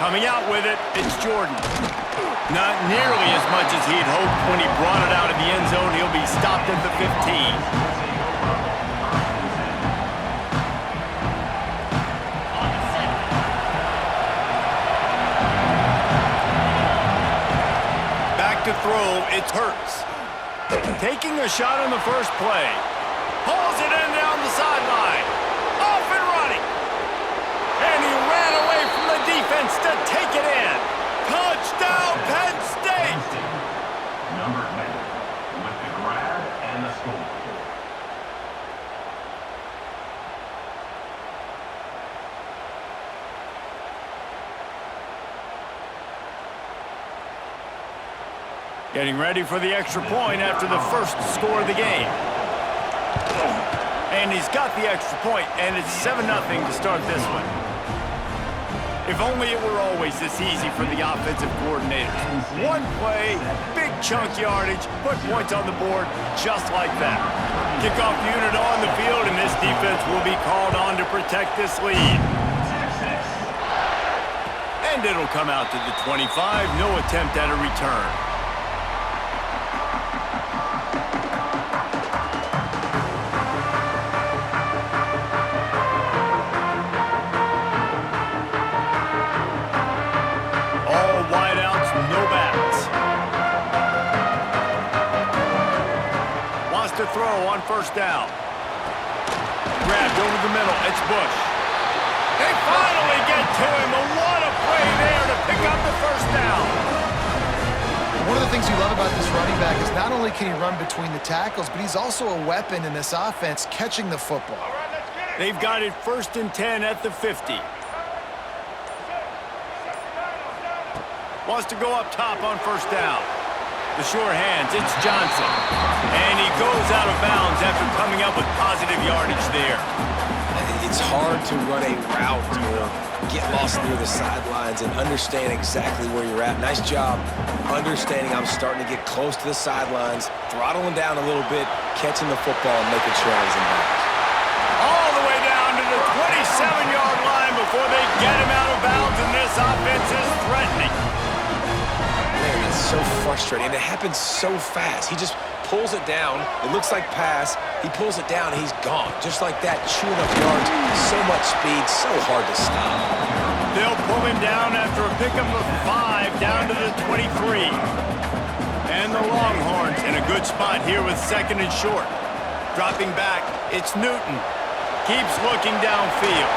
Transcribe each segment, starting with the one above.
Coming out with it, it's Jordan. Not nearly as much as he'd hoped when he brought it out of the end zone. He'll be stopped at the 15. To throw, it hurts. Taking a shot on the first play. Pulls it in down the sideline. Off and running. And he ran away from the defense to take it in. Touchdown, Penn State! Number 10 with the grab and the score. Getting ready for the extra point after the first score of the game. And he's got the extra point, and it's 7-0 to start this one. If only it were always this easy for the offensive coordinators. One play, big chunk yardage, put points on the board just like that. Kickoff unit on the field, and this defense will be called on to protect this lead. And it'll come out to the 25, no attempt at a return. To throw on first down. Grabbed over the middle. It's Bush. They finally get to him. And what a play there to pick up the first down. One of the things you love about this running back is not only can he run between the tackles, but he's also a weapon in this offense catching the football. They've got it 1st and 10 at the 50. Wants to go up top on first down. The sure hands, it's Johnson. And he goes out of bounds after coming up with positive yardage there. It's hard to run a route or get lost near the sidelines and understand exactly where you're at. Nice job understanding I'm starting to get close to the sidelines, throttling down a little bit, catching the football and making sure I was in bounds. All the way down to the 27-yard line before they get him out of bounds, and this offense is threatening. Man, it's so frustrating, and it happens so fast. He just pulls it down. It looks like pass. He pulls it down, and he's gone. Just like that, chewing up yards. So much speed, so hard to stop. They'll pull him down after a pickup of 5 down to the 23. And the Longhorns in a good spot here with 2nd and short. Dropping back, it's Newton. Keeps looking downfield.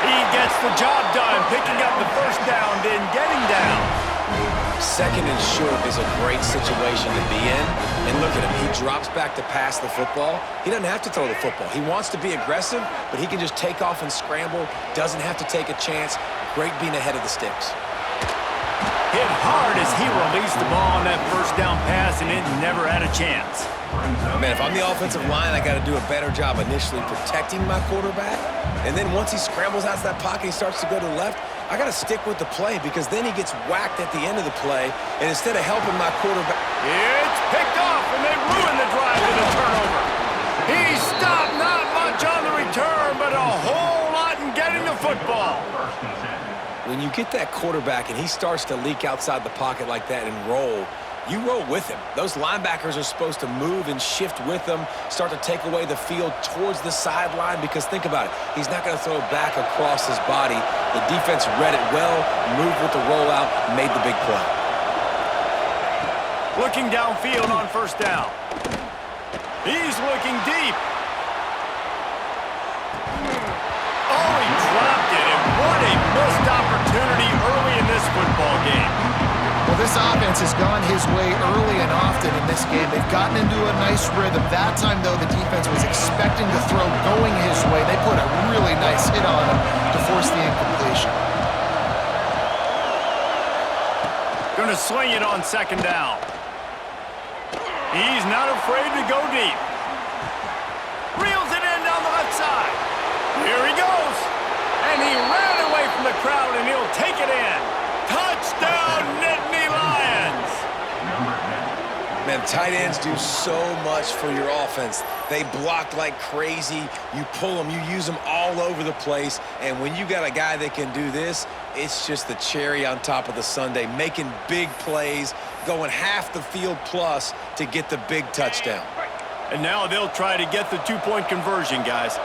He gets the job done, picking up the first down, then getting down. 2nd and short is a great situation to be in. And look at him. He drops back to pass the football. He doesn't have to throw the football. He wants to be aggressive, but he can just take off and scramble. Doesn't have to take a chance. Great being ahead of the sticks. Hit hard as he released the ball on that first down pass, and it never had a chance. Man, if I'm the offensive line, I got to do a better job initially protecting my quarterback. And then once he scrambles out of that pocket, he starts to go to the left, I got to stick with the play because then he gets whacked at the end of the play, and instead of helping my quarterback... It's picked off, and they ruin the drive with a turnover. He stopped not much on the return, but a whole lot in getting the football. When you get that quarterback and he starts to leak outside the pocket like that and roll, you roll with him. Those linebackers are supposed to move and shift with him, start to take away the field towards the sideline because think about it. He's not going to throw it back across his body. The defense read it well, moved with the rollout, made the big play. Looking downfield on first down. He's looking deep. Oh, he dropped it, and what a missed opportunity early in this football game. Well, this offense has gone his way early and often in this game. They've gotten into a nice rhythm. That time, though, the defense was expecting the throw going his way. They put a really nice hit on him to force the incompletion. Going to sling it on second down. He's not afraid to go deep. Reels it in down the left side. Here he goes. And he ran away from the crowd, and he'll take it in. Touchdown, Nittany Lions! Man, Man, tight ends do so much for your offense. They block like crazy. You pull them, you use them all over the place. And when you got a guy that can do this, it's just the cherry on top of the sundae, making big plays, going half the field plus to get the big touchdown. And now they'll try to get the two-point conversion, guys.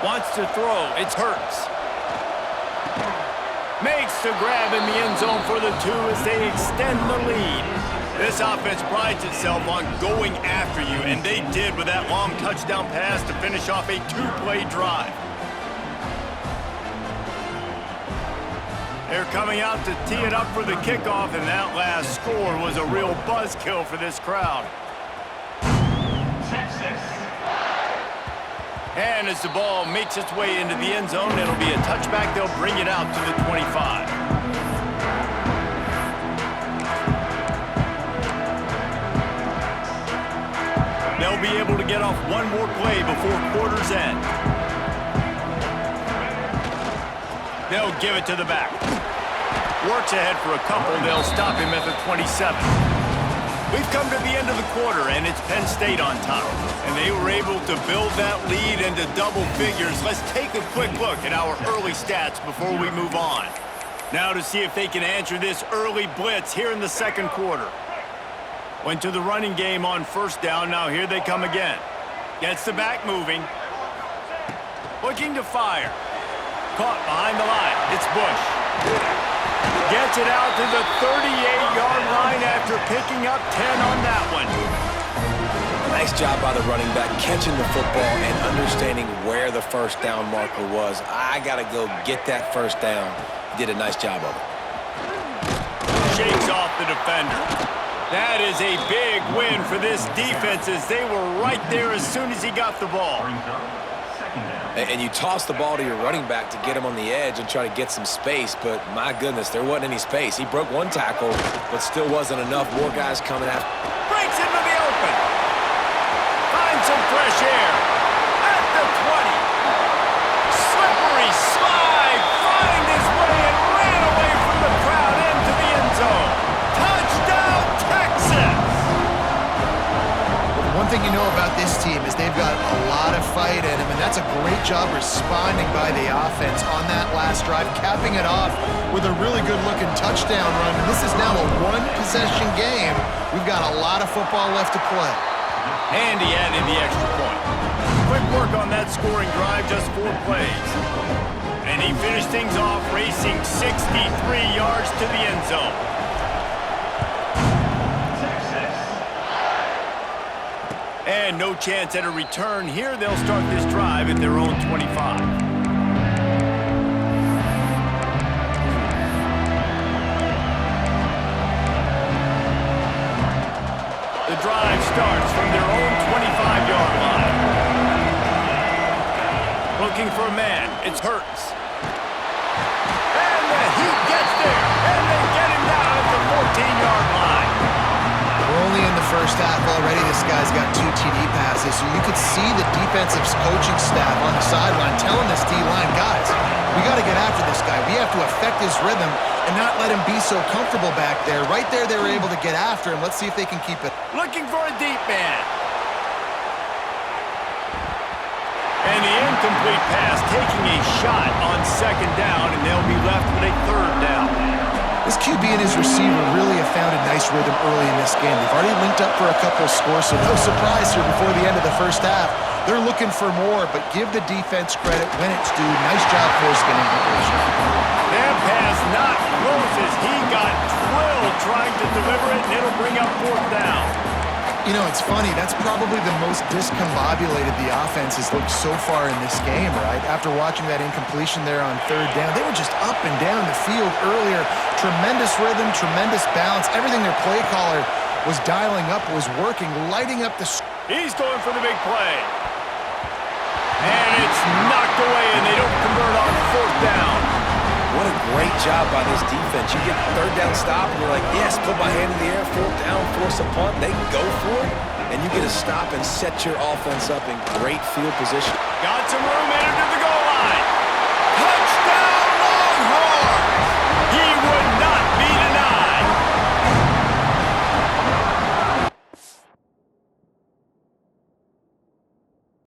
Wants to throw. It's Hurts. Makes the grab in the end zone for the 2 as they extend the lead. This offense prides itself on going after you, and they did with that long touchdown pass to finish off a 2-play drive. They're coming out to tee it up for the kickoff, and that last score was a real buzzkill for this crowd. Texas. And as the ball makes its way into the end zone, it'll be a touchback. They'll bring it out to the 25. They'll be able to get off one more play before quarter's end. They'll give it to the back. Works ahead for a couple. They'll stop him at the 27. We've come to the end of the quarter, and it's Penn State on top. And they were able to build that lead into double figures. Let's take a quick look at our early stats before we move on. Now to see if they can answer this early blitz here in the second quarter. Went to the running game on first down. Now here they come again. Gets the back moving. Looking to fire. Caught behind the line. It's Bush. Gets it out to the 38-yard line after picking up 10 on that one. Nice job by the running back, catching the football and understanding where the first down marker was. I got to go get that first down. He did a nice job of it. Shakes off the defender. That is a big win for this defense as they were right there as soon as he got the ball. And you toss the ball to your running back to get him on the edge and try to get some space, but my goodness, there wasn't any space. He broke one tackle, but still wasn't enough. More guys coming after. Breaks into the open. Finds some fresh air. At the 20. Slippery slide. Find his way and ran away from the crowd into the end zone. Touchdown, Texas! One thing you know about this team is they've got a lot of fight in them, and that's a great job responding by the offense on that last drive, capping it off with a really good-looking touchdown run. And this is now a one-possession game. We've got a lot of football left to play. And he added the extra point. Quick work on that scoring drive, just 4 plays. And he finished things off racing 63 yards to the end zone. And no chance at a return here. They'll start this drive at their own 25. The drive starts from their own 25-yard line. Looking for a man. It's Hurts. And the Heat gets there. And they get him down at the 14-yard line. We're only in the first half already. This guy's got 2 TD passes, so you could see the defensive coaching staff on the sideline telling this D-line, guys, we got to get after this guy. We have to affect his rhythm and not let him be so comfortable back there. Right there, they were able to get after him. Let's see if they can keep it. Looking for a deep man. And the incomplete pass taking a shot on second down, and they'll be left with a third down. This QB and his receiver really have found a nice rhythm early in this game. They've already linked up for a couple of scores, so no surprise here before the end of the first half. They're looking for more, but give the defense credit when it's due. Nice job forcing an incompletion. That pass not close as he got drilled trying to deliver it, and it'll bring up fourth down. You know, it's funny. That's probably the most discombobulated the offense has looked so far in this game, right? After watching that incompletion there on third down, they were just up and down the field earlier. Tremendous rhythm, tremendous balance. Everything their play caller was dialing up was working, lighting up the... He's going for the big play. And it's knocked away, and they don't convert on fourth down. What a great job by this defense. You get third down stop, and you're like, yes, put my hand in the air, fourth down, force a punt. They go for it, and you get a stop and set your offense up in great field position. Got some room, entered to the goal line.